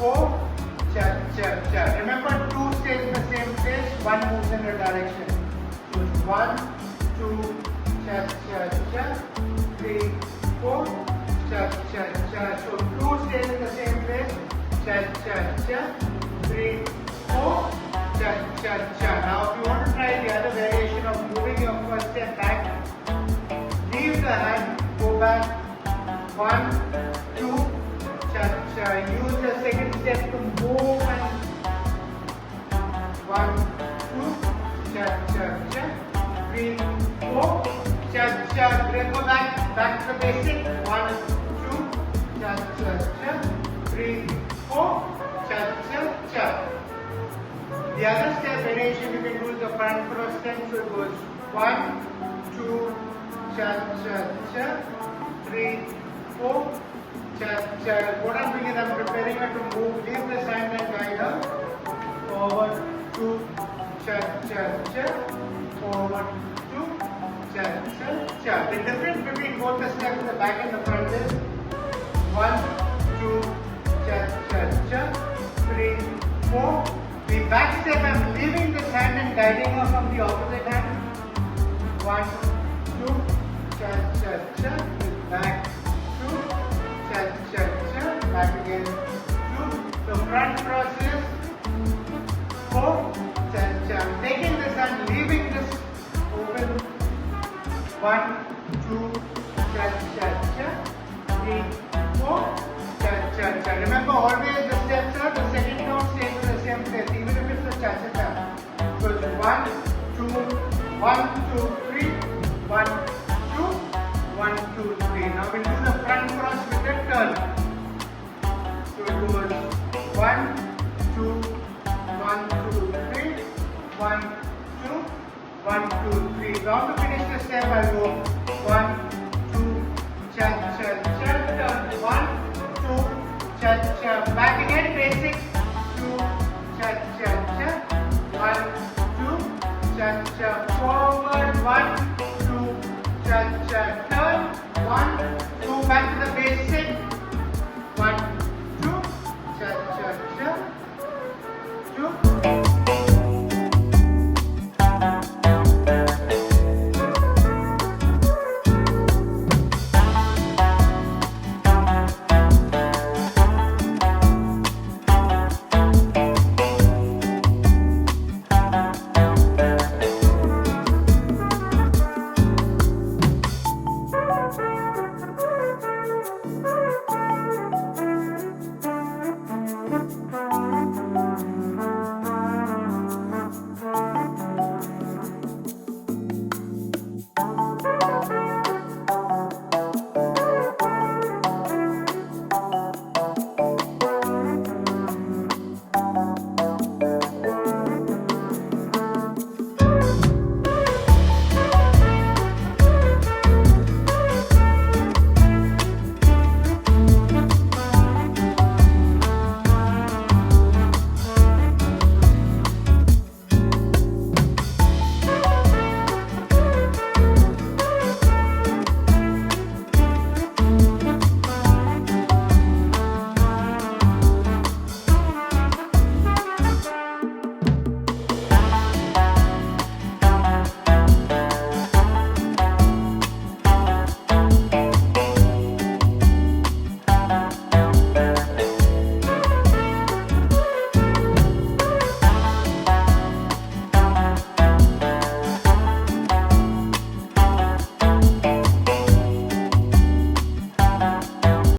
4, cha. Remember, 2 stays in the same place, 1 moves in a direction. So it's 1, 2, cha. 3, 4, cha. So 2 stays in the same place, cha. 3, 4, cha. Now if you want to try the other variation of moving your first step back, leave the hand, go back, 1, 2, cha. Use the second step to move and 1, 2, cha. 3, 4, cha. Then go back to the basic, 1, 2, cha. 3, 4, cha. The other step variation you can do is the front cross step, so it goes 1, 2, cha. 3, 4, cha. What I'm doing is I'm preparing her to move, leave the hand and guide her. Forward, 2, cha. Forward, 2, cha. The difference between both the steps, the back and the front is 1, 2, cha. 3, 4. The back step, I'm leaving this hand and guiding her from the opposite hand. 1, 2, cha. Back, 2, cha. Back again, 2. The front cross is 4, cha. I'm taking this hand, leaving this open. 1, 2, cha. 3, 4, cha. Remember, always the steps are the second note stays in the same place, even if it's a cha. So it's 1, 2, 1, 2, 3, 1, 2, 1, 2, 3. Now we'll do the front cross with the turn. So it goes 1, 2, 1, 2, 3, 1, 2, 1, 2, 3. Now to finish the step, I'll go 1, 2, cha. Turn 1, 2, cha. Back again, basic. 2, cha. 1, 2, cha. Forward, 1, 2, cha. Turn 1, 2. Back to the basic. 1, 2, cha.